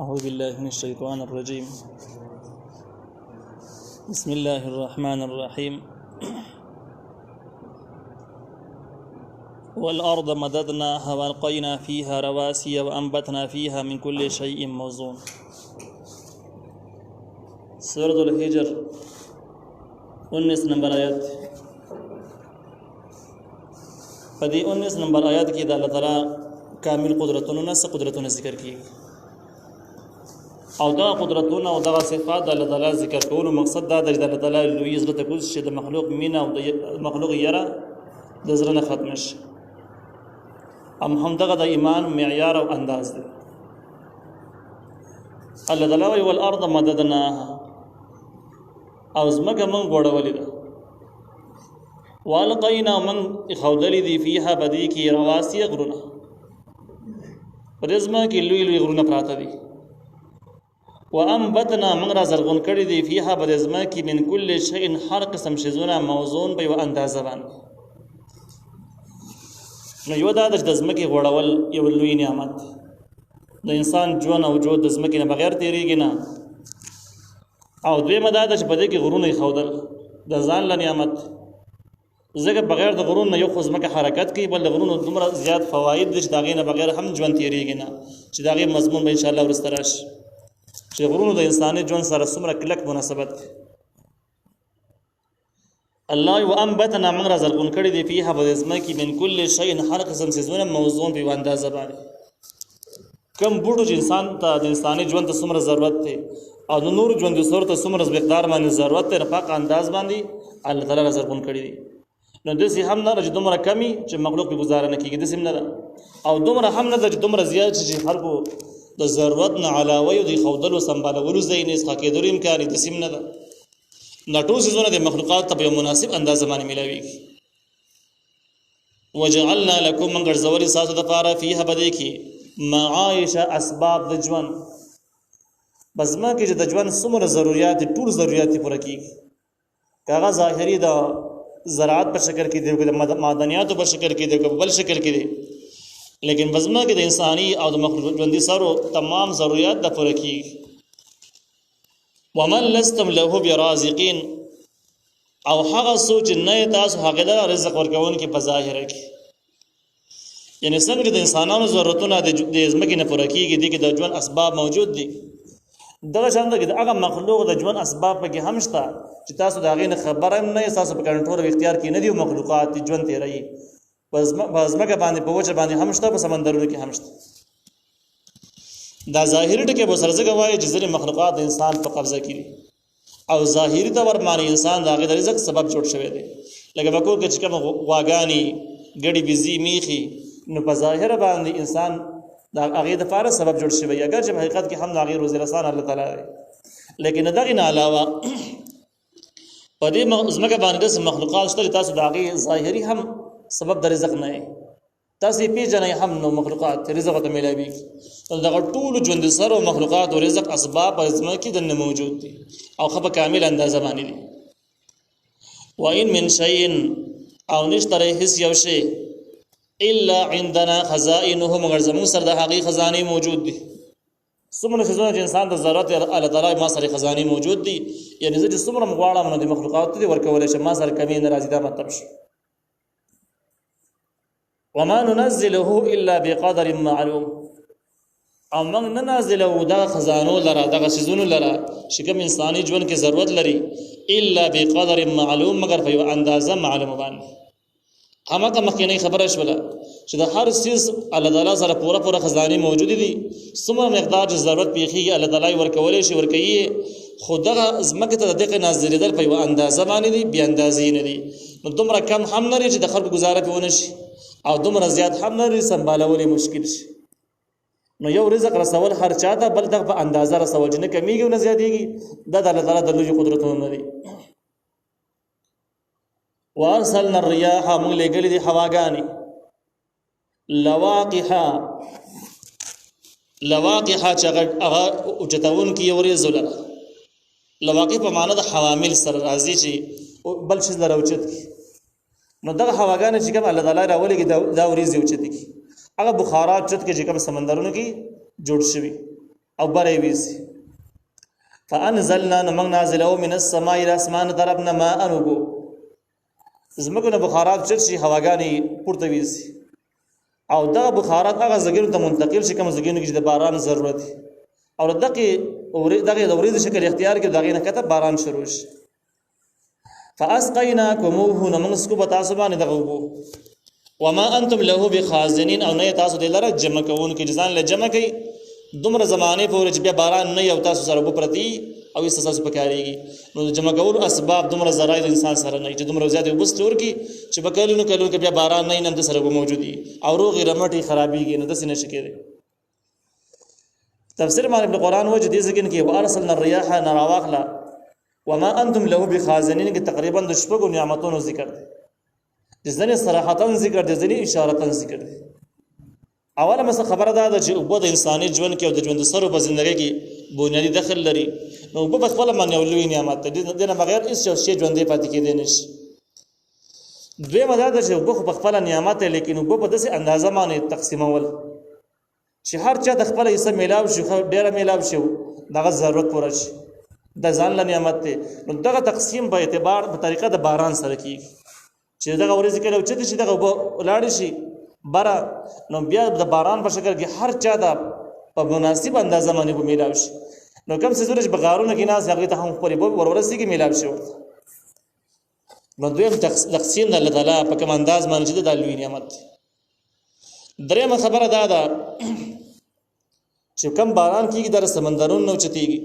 أعوذ بالله من الشيطان الرجيم. بسم الله الرحمن الرحيم. والأرض مددناها وألقينا فيها رواسي وأنبتنا فيها من كل شيء موزون. سورة الحجر 19 نمبر آیات. فدی 19 نمبر آیات کی دا اللہ تعالی کامل قدرتونه څه قدرتونه ذکر کیږي او دا قدرتونه او دا صفات د الله تعالی ذکر کولو مقصد دا دی د الله تعالی لوی عزت کوز چې د مخلوق مینا او د مخلوق یره د زړه نه ختم شي. هم دغه د ایمان معیار او انداز دی. الله تعالی وی والارض مددناها او زمکه من غوړولې ده والقینا من خودلې دی فيها بدی کی رواسي غرونه پرزما کې لوی لوی غرونه پراته دي. وانبتنا من را زرغون کړي دي فيها پرزما کې من کل شيء هر قسم شیزونه موزون په یو اندازه باندې. نو یو دا د زمکه غوړول یو لوی نعمت د انسان ژوند او جوړ د زمکه نه بغیر تیریږي نه. او دویمه دا چې په دې کې غرونه خودل د ځان له نعمت زګه بغیر د غرونو یو خو زمکه حرکت کوي بل د غرونو دومره زیات فواید دي چې داغې نه بغیر هم ژوند تیریږي نه چې داغې مضمون به ان شاء الله ورسته راشي چې غرونو د انساني ژوند سره څومره کلک مناسبت دی. الله وانبتنا من را زرغون کړي دي فيها بزمکه من کل شيء هر قسم سيزونه موزون په اندازه باندې. کم بوډو چې انسان ته د انساني ژوند ته څومره ضرورت دی او د نور ژوند د صورت ته څومره مقدار باندې ضرورت دی په انداز باندې الله تعالی را زرغون کړي دي. نو دسی هم نه چې دومره کمی چې مخلوق به گزاره نه کیږي دسی هم نه او دومره هم نه چې دومره زیات چې خلکو د ضرورت نه علاوه یو د خودلو سمبالولو ځای نه ښه کېدل امکان دسی هم نه ده. نټو سيزونه د مخلوقات ته په مناسب انداز باندې ملاويږي. وجعلنا لكم من غرزوري ساسو د پاره فيها بدی کی معايش اسباب د ژوند بس ما کې چې د ژوند څومره ضرورت ټول ضرورت پوره کیږي. کاغه ظاهري د زراعت په شکل کې دی د معدنیاتو په شکل کې دی بل شکل کې دی لیکن بزما کې د انساني او د مخلوق ژوندۍ سره تمام ضرورت د پوره کیږي. ومن لستم له برازقین او هغه سوچ نه تاسو هغه د رزق ورکون کې په ظاهره کې یعنی څنګه د انسانانو ضرورتونه د ځمکې نه پوره کیږي دي کې د ژوند اسباب موجود دي دغه څنګه د هغه مخلوق د ژوند اسباب په کې هم شته چې تاسو دا غي نه خبر هم نه تاسو په کنټرول او اختیار کې نه دي مخلوقات ژوند تیري بس ځمکه باندې په وجه باندې هم شته په سمندرونو کې هم شته. دا ظاهري ټکي به سرزګه وایي چې ځینې مخلوقات د انسان په قبضه کې دي او ظاهري تور باندې انسان دا غي د رزق سبب جوړ شوی دی لکه وکړو چې کوم واغانی ګډي بيزي میخي نو په ظاهر باندې انسان دا هغه د فار سبب جوړ شوی اگر چې حقیقت کې هم هغه روزي رسان الله تعالی لیکن دغه نه علاوه په دې زمکه باندې د مخلوقات شته تاسو د هغه ظاهري هم سبب د رزق نه تاسو پیژنې هم نو مخلوقات رزق ته ملایوي دغه ټول ژوند سره مخلوقات او رزق اسباب په زمکه د موجود دي او خو په کامل اندازه باندې دي. وان من شيء او نشتره هیڅ یو شی الا عندنا خزائنه مگر زمون سره د هغه خزانه موجود دي. څومره چې انسان د ضرورت الله تعالی ما سره خزانه موجود دي یعنی چې څومره مغواړه من د مخلوقات دي ورکول شي ما سره کمی ناراضي دا مطلب شي. وما ننزله الا بقدر معلوم او موږ نه نازلو دا خزانو لره دغه سيزونو لره چې کوم انساني ژوند کې ضرورت لري الا بقدر معلوم مگر په یو اندازه معلومه باندې. همغه مخکینی خبره شوله چې د هر سیز الله تعالی سره پوره خزانه موجود دي څومره مقدار چې ضرورت پیخي الله تعالی ورکولې شي ورکوي خدغه زمکه ته دغه نازلېدل په یو اندازه باندې دي بیا اندازې نه دي نو دومره کم هم نه چې د خلکو گزاره پیونه شي او دومره زیات هم نه سمبالول مشکل شي. نو یو رزق رسول هر چاته بل دغه په اندازه رسول نه کمیږي او نه زیاتېږي د الله تعالی د لوی قدرتونو نه دي. وارسلنا الرياح من لګل دي هواګانی لواقحا چغه او چتاون کی اوري زله لواقح په معنا د حوامل سره راځي چې بل شي دروچت کی نو دغه هواګان چې کوم الله تعالی راولېږي دا وريځي اوچت کی هغه بخارات چت کې چې کوم سمندرونو کې جوړ شوی او بره ویسي فانزلنا نمنګ نازلو من السماء الى اسمان طرفنا ما انوبو زمکو نه بخارات چرشي هواګانی پورته ویسي او دغه بخارات هغه زګینو ته منتقل شي کوم زګینو کې د باران ضرورت او دغه د ورید شکل اختیار کې دغه نه کته باران شروع شي فاسقيناكموه نمسكو بتاسبان دغوبو وما انتم له بخازنين او نه تاسو د لره جمع کوون کې ځان له جمع کوي دومره زمانه پورې چې بیا باران نه یو تاسو سره وب پرتی او ایست تاسو پکاريږي نو جمع کول اسباب دومره زراید انسان سره نه چې دومره زیات وبستور کی چې بکلونو کلو کې بیا باران نه نن سره موجودي او روغ رمټي خرابيږي نه د سینې شکیږي تفسیر مان ابن قران وجه دې ځکه کې وارسلنا الرياح نراواخلا وما انتم له بخازنين کې تقریبا د شپږو نعمتونو ذکر دي د ځنې صراحتا ذکر دي ځنې اشارتا ذکر دي اوله مثلا خبره ده چې وګ د انساني ژوند کې او د ژوند سره په ژوندۍ کې بنیادی دخل لري نو په خپل باندې ولوي نعمت دي نه بغیر هیڅ شی ژوندۍ پاتې کېدې نشي دوی مدار ده چې وګ په خپل نعمت لیکن وګ په داسې اندازه باندې تقسیمول چې هر چا د خپل حصہ میلاو شي ډیره میلاو شي دغه ضرورت پوره شي د ځان له نعمت ته نو دغه تقسیم په اعتبار په طریقه د باران سره کیږي چې دغه ورځ کې لو چې دغه ولاړ شي برا نو بیا د باران په شکل کې هر چا د په مناسب اندازه باندې په میلاو شي نو کوم څه زره بغارونه کې ناز هغه ته هم خپل ورورسي کې میلاو شي ورته نو دویم تقسیم د الله تعالی په کوم انداز باندې د لوی نعمت درېمه خبره دا ده چې کوم باران کېږي در سمندرونو نو چتيږي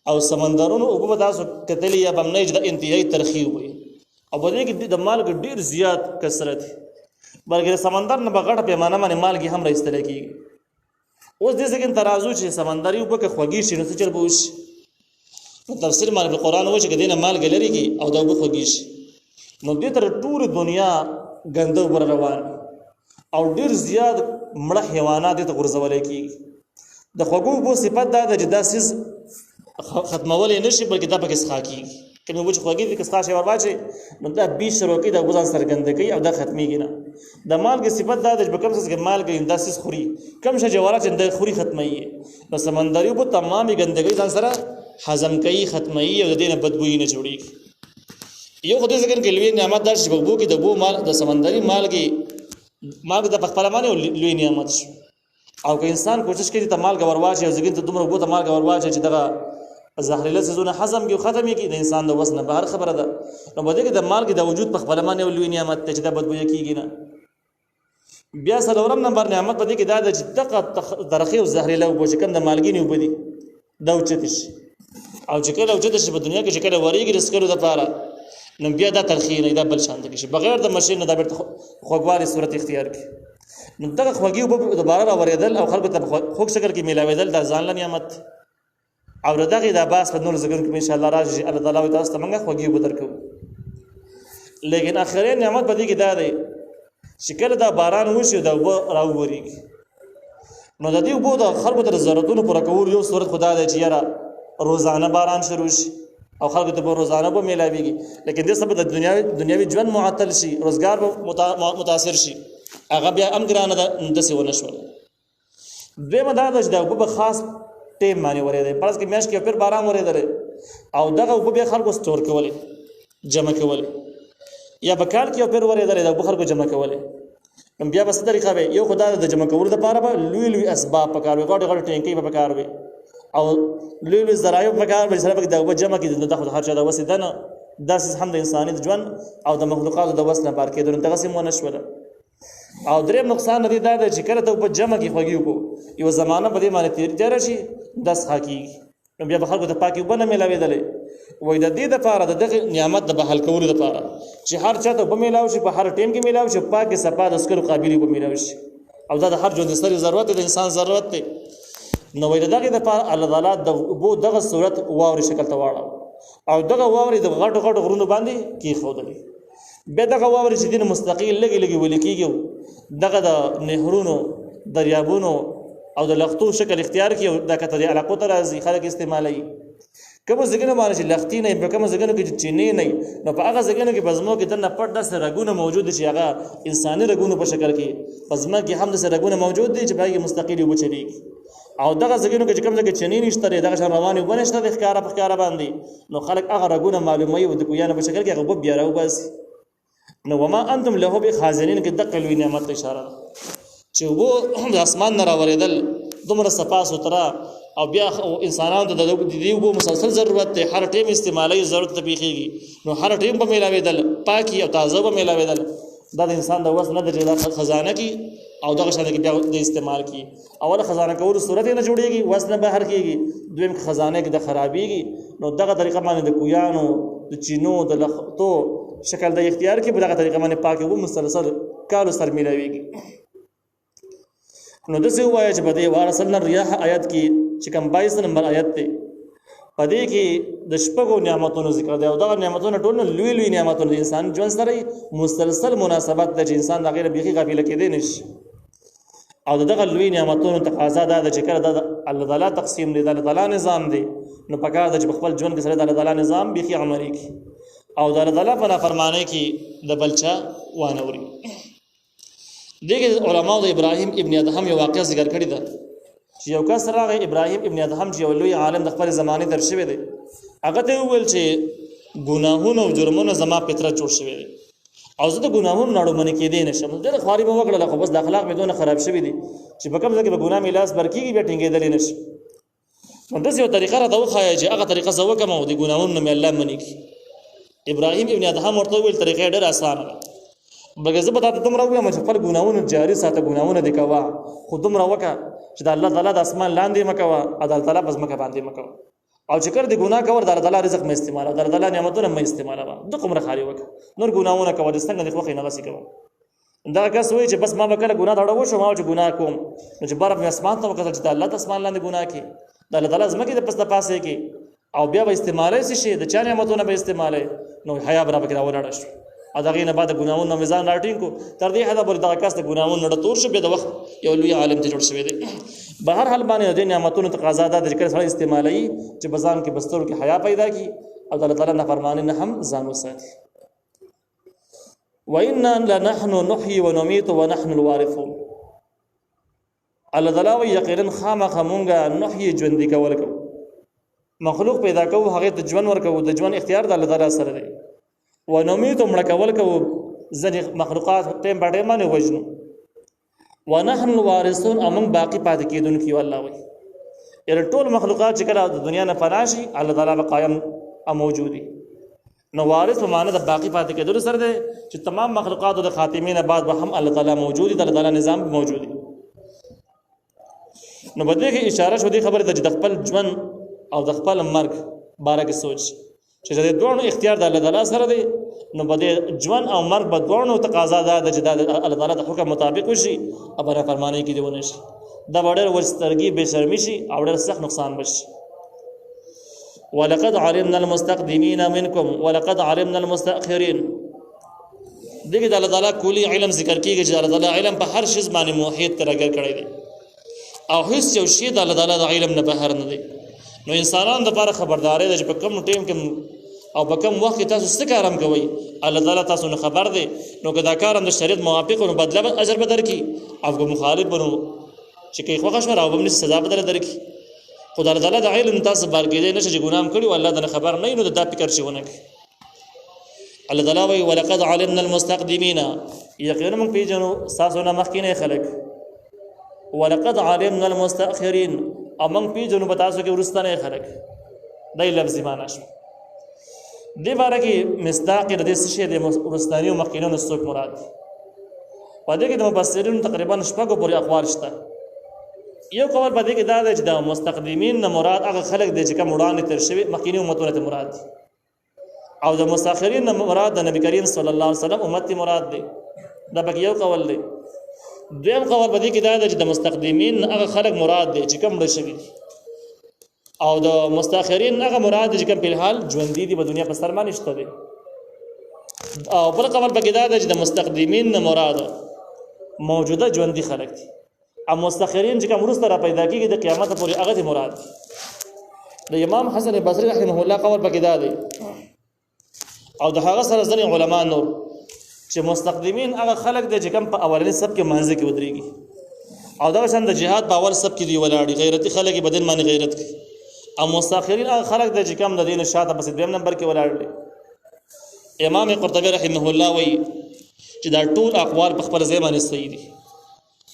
او سمندرونو او په تاسو کتلی یا بم نه د انتهایی ترخی وي او په دې کې د مالګ ډیر زیات کثرت بلکې سمندر نه بغړ پیمانه باندې مالګي هم راستل کېږي اوس دې څنګه ترازو چې سمندري په کې خوږی شي نو څه چل بوش نو تفسیر مال په قران وایي چې دینه مالګ لري کی او دا په خوږی شي نو دې تر ټول دنیا ګنده ور روان او ډیر زیات مړه حیوانات ته غرزول کېږي د خوږو په صفت دا د جداسیز ختمول نشي بلکې دا پکې ښه کېږي کله چې خوږی د کسخه شی ورواچي نو دا 20 روکی د غوځان سرګند کوي او دا ختميږي نه د مالګ صفت دا د بکم څه مالګ انداسس خوري کم شه جوارات د خوري ختمي نو سمندري په تمامي ګندګي ځان سره هضم کوي ختمي او د دینه بدبوئی نه جوړيږي یو خدای څنګه کې لوی نعمت در شي بو کې د بو مال د سمندري مالګي مالګ د خپل معنی لوی نعمت شي او که انسان کوشش کوي ته مالګ ورواچي او زګین ته دومره بو ته مالګ ورواچي چې دغه زهريله سيزونه هضم کې ختمي کې د انسان د وسنه بهر خبره ده نو بده کې د مالګ د وجود په خپل معنی لوی نعمت ته چې د بدبوئی کېږي نه بیا سلورم نمبر نعمت پدې کې دا د دقه درخي او زهريله او چې کوم د مالګي نه وبدي دا اوچتش او چې کله اوچتش په دنیا کې چې کله وریږي رسکلو د پاره نو بیا دا ترخی نه دا بل شان دي چې بغیر د ماشين نه دا بیرته خوګوالي صورت اختیار کې نو دغه خوږي په دوباره راوړېدل او خلکو ته خوږ شکل کې ملاوېدل دا ځان له نعمت او دغه د باس په نور زګر کې ان شاء الله راځي الله تعالی تاسو ته موږ خوږي بدرکو لیکن اخري نعمت پدې کې دا دی چې کله دا باران وشي دا راووريږي نو د دې وبو د خلکو تر ضرورتونو پر کول یو صورت خدا دی چې یاره روزانه باران شروع شي او خلکو ته روزانه به ملاويږي لیکن دې سبب د دنیوي ژوند معطل شي روزګار متاثر شي هغه بیا امګرانه د څه ونه شو دوی مدا د وبو خاص ټیم باندې ورېده پرځ کې میاش کې پر باران ورېده او دغه وبو خلکو سٹور کولې جمع کولې یا بکال کې پر ورېده د بخار کو جمع کولې بیا بس طریقه به یو خدای د جمع کولو لپاره به لوی لوی اسباب پکار وي غوډه غوډه ټینکی به پکار وي او لوی لوی ذرایع پکار به سره به د جمع کې د هر چا د وسیدنه داس هم د انساني ژوند او د مخلوقات د وسنه بار کې دغه تقسیم ونه شول او دریم نقصان دی دا چې کله ته په جمع کې خوږی کو یو زمانہ په دې باندې تیر شي 10 حقیقي نو بیا به خلکو ته پاکي وبنه ملاويدلې وای د دې لپاره د نعمت د بحال کولو لپاره چې هر چاته به ملاوي شي په هر ټیم کې ملاوي شي پاکي صفه د اسکر قابلیت به ملاوي شي او دا د هر ژوند سره ضرورت د انسان ضرورت دی نو وای دغه لپاره الله تعالی دغه صورت واوري شکل ته واړه او دغه واوري د غټ غټ غرونو باندې کې خودلې به دغه واوري چې دین مستقیل لګي ولیکيږي دغه د نهرونو دریابونو او د لختو شکل اختیار کی او د کته د علاقو تر ازي خلک استعمالي کوم ځګنه باندې لختی نه په کوم ځګنه کې چینه نه نو په هغه ځګنه کې بزمو کې دنه پټ د سرګونه موجود شي هغه انساني رګونو په شکل کې بزمه کې هم د سرګونه موجود دي چې باندې مستقیل وبچلي او دغه ځګینو کې کوم ځای کې چنی نشته دغه شان رواني ونشته د ښکارا په ښکارا باندې نو خلک هغه رګونه معلوموي او د کویانه په شکل کې هغه بیا راو بس نو وما انتم له بخازنین کې دقل وی نعمت اشاره چې وو د اسمان نه راوړېدل دومره صفا سوترا او بیا انسانانو ته د دې وو مسلسل ضرورت ته هر ټیم استعمالي ضرورت ته پیخيږي نو هر ټیم په ملاويدل پاکي او تازه په ملاويدل دا د انسان د وس نه د خزانه کې او دغه شان کې بیا د استعمال کی اوله خزانه کول صورت نه جوړيږي وس نه بهر کیږي دویم خزانه کې د خرابيږي نو دغه طریقه باندې د کویانو د چینو د لختو شکل د اختیار کې بلغه طریقه باندې پاکي وو مسلسل کارو سر ملاويږي نو د څه وایي چې بده وارسلنا الرياح آیت کې چې کوم 22 نمبر آیت ته پدې کې د شپږو نعمتونو ذکر دی او دا نعمتونه ټول لوی لوی نعمتونه د انسان ژوند سره مسلسل مناسبت د انسان د غیر بيخي غافل کېدې نشي او دغه لوی نعمتونو تقاضا ده چې کله د الله تعالی تقسیم دی د الله تعالی نظام دی نو پکار د خپل ژوند کې سره د الله تعالی نظام بيخي عملي کی او د الله تعالی په فرمانه کې د بلچا وانوري دغه علماء د ابراهيم ابن ادهم یو واقعه ذکر کړی ده چې یو کس راغی ابراهيم ابن ادهم چې یو لوی عالم د خپل زمانه در شوی دی هغه ته ویل چې ګناهونه او جرمونه زما پتر جوړ شوی دی او زه د ګناهونو نړو منې کېدې نشم ډېر خواري به وکړل خو بس د اخلاق مې دونه خراب شوی دي چې په کوم ځای کې به ګناه مې لاس برکېږي بیا ټینګېدل نشي نو داسې یو طریقه راته وښایه چې هغه طریقه زه وکړم او د ګناهونو مې الله منې کړي ابراهيم ابن ادهم ورته ویل طریقه ډېره اسانه ده بګه زه به تاسو دومره وایم چې خپل ګناهونه جاری ساته ګناهونه دې کوه خو دومره وکړه چې د الله تعالی د اسمان لاندې مکوه او د الله تعالی پس مکه باندې مکوه او چې کړ دې ګناه کور د الله تعالی رزق مې استعمال د الله تعالی نعمتونه مې استعمال د کومره خالي وکړه نور ګناهونه کوه د څنګه د خوخي نه غسي کوه دا کس وایي چې بس ما به کله ګناه دا وشو ما چې ګناه کوم نو چې بار په اسمان ته وکړه چې د الله اسمان لاندې ګناه کې د الله تعالی زمکه د پس د پاسه کې او بیا به استعمالي شي د چا نعمتونه به استعمالي نو حیا برابر کې راوړل شي اداغې نه بعد ګناهونو میزان راټینګ کو تر دې حدا بل دغه کس د ګناهونو نړ تور شو به د وخت یو لوی عالم ته جوړ شوی دی بهر حال باندې د نعمتونو تقاضا ده چې سره استعمالي چې بزان کې بسترو کې حیا پیدا کی او الله تعالی نافرمانی نه هم ځان وساتي وإنا لنحن نحيي ونميت ونحن الوارثون الله تعالی یقینا خامخ مونږه نحيي ژوند کول کو مخلوق پیدا کوو هغه ته ژوند ورکو د ژوند اختیار د الله تعالی سره دی ونميت مړه کول کو ځنې مخلوقات ټیم په ټیم باندې وژنو ونحن الوارثون امون باقی پاتې کیدونکي والله وي یره ټول مخلوقات چې کله د دنیا نه فناشي الله تعالی قائم موجودي نو وارث په معنی د باقی پاتې کېدل سره ده چې تمام مخلوقات د خاتمین بعد به هم الله تعالی موجودي د الله تعالی نظام موجودي نو بده کې اشاره شو دي خبره د خپل ژوند او د خپل مرګ باره کې سوچ چې د دوه اختیار د الله تعالی سره دی نو بده ژوند او مرګ په دوه تقاضا ده چې د الله تعالی د حکم مطابق وشي او بر فرمانی کې دی ونه شي دا ډېر ورسترګي به شرمي شي او ډېر سخت نقصان بشي ولقد علمنا المستقدمين منكم ولقد علمنا المستأخرين دغه د الله تعالی کولی علم ذکر کیږي چې الله تعالی علم په هر شی باندې موحد ترګر کړی دی او هیڅ یو شی د الله تعالی د علم نه بهر نه دی نو انسانان د لپاره خبرداري ده چې په کوم ټیم کې او په کوم وخت تاسو څه کارم کوي الله تعالی تاسو نه خبر دی نو که دا کارم د شریعت موافق او بدله اجر به درکې او که مخالف بنو چې کې خوښ شو راو به سزا بدله درکې خدای تعالی د علم تاسو بار کې نه چې ګنام کړی والله د خبر نه نو د فکر شي ونه الله تعالی وی ولقد علمنا المستقدمين یقینا موږ پیژنو تاسو نه مخکینه خلک ولقد علمنا المستأخرين امنګ پیژنو په تاسو کې ورستانه خلک دای لفظ معنی شو دی باره کې مصداق د دې شی د ورستانیو مخکینو نسوک مراد پدې کې د مفسرین تقریبا شپږو پورې اقوال شته یو قول پدې کې دا چې د مستقدمین نه مراد هغه خلک دي چې کوم وړاندې تر شوی مخکینی امتونه ته مراد او د مستاخرین نه مراد د نبی کریم صلی الله علیه وسلم امت مراد دي دا پکې یو قول دی دویم قول پدې کې دا چې د مستقدمین هغه خلک مراد دي چې کوم مړ شوی او د مستاخرین هغه مراد چې کوم په حال ژوند دي په دنیا په سر باندې شته دي او بل قول پکې دا چې د مستقدمین نه مراد موجوده ژوندۍ خلک دي او مستاخرین چې کوم ورسته را پیدا کیږي د قیامت پورې هغه مراد د امام حسن بصری رحمه الله قول پکې دا دی او د هغه سره ځنې علما نور چې مستقدمین هغه خلک دي چې کوم په اولنی سب کې منځ کې ودرېږي او دا شان د جهاد باور سب کې دی ولاړ غیرتی خلک بدن باندې غیرت کوي او مستاخرین هغه خلک د چې کم د دین شاته پس دویم نمبر کې ولاړ دي امام قرطبی رحمه الله وایي چې دا ټول اقوال په خپل ځای باندې صحیح دي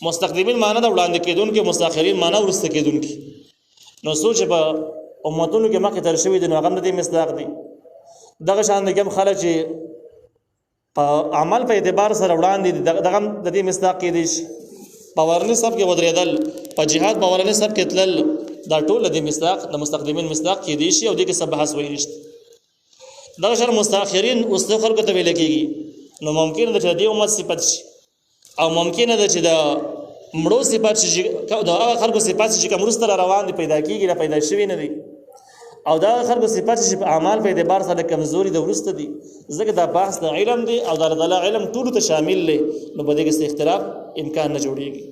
مستقدمین معنی دا وړاندې کېدونکو مستاخرین معنی ورسته کېدونکو نو سوچ په امتونو کې مخکې تر شوي دي نو هغه د دې مصداق دي دغه شان د کوم خلک چې په عمل په اعتبار سره وړاندې دغه د دې مصداق کې دي په ورنه سب کې ودرېدل په جهاد په ورنه سب کې تلل دا ټول د مصداق د مستقدمین مصداق کې دي شي او د کې سب بحث وایي نشته دغه شر مستاخرین اوس د خلکو ته ویل کېږي نو ممکن ده چې د امت صفت شي او ممکن ده چې د مړو صفات شي دا هغه خلکو صفات چې کوم رسته روان دي پیدا کیږي را پیدا شوی نه دي او دا خلکو صفات چې په اعمال په اعتبار سره کمزوري د ورسته دي ځکه دا بحث د علم دی او د الله علم ټول ته شامل دی نو په دې کې اختلاف امکان نه جوړیږي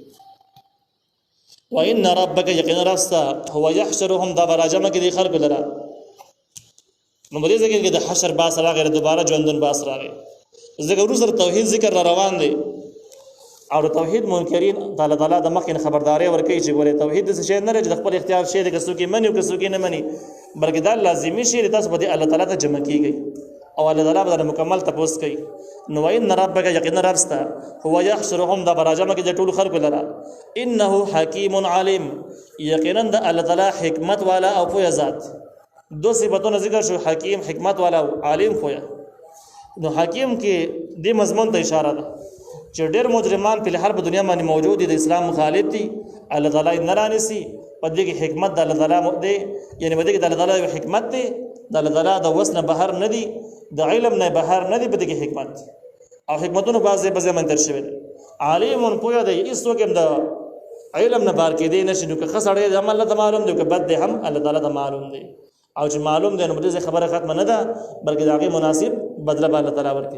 وان ربک یقینا رستا هو يحشرهم دا براجمه کې د خلکو لرا نو په دې ځکه کې د حشر باس راغی دوباره ژوندون باس راغی ځکه ورسره توحید ذکر را روان دی او توحید منکرین تعالی تعالی د مخکې خبرداري ورکړي چې ګوره توحید د څه نه لري د خپل اختیار شی د کسو کې منی او کسو کې نه منی بلکې دا لازمی شی تاسو په الله تعالی ته جمع کیږي او الله تعالی به مکمل تپوس کوي نو وان ربک یقینا ربستا هو يحشرهم دا براجمه کې د ټول خلق لرا انه حکیم علیم یقینا د الله تعالی حکمت والا او پوهه ذات دو صفاتونه ذکر شو حکیم حکمت والا او عالم پوهه نو حکیم کې د مضمون ته اشاره ده چې ډېر مجرمان په هر په دنیا باندې موجود دي د اسلام مخالف دي الله تعالی نه رانیسي په دې کې حکمت د الله تعالی دی یعنی په دې کې د الله تعالی حکمت دی د الله تعالی د وسنه بهر نه دی د علم نه بهر نه دی په دې کې حکمت او حکمتونو بعضه بعضه منتر شوی دی عالم پوهه دی هیڅ څوک هم د علم نه بار کې دی نشي نو که خسړې د عمل ته معلوم دی که بد دی هم الله تعالی ته معلوم دی او چې معلوم دی نو دې خبره ختم نه ده بلکې داغه مناسب بدله به الله تعالی ورکړي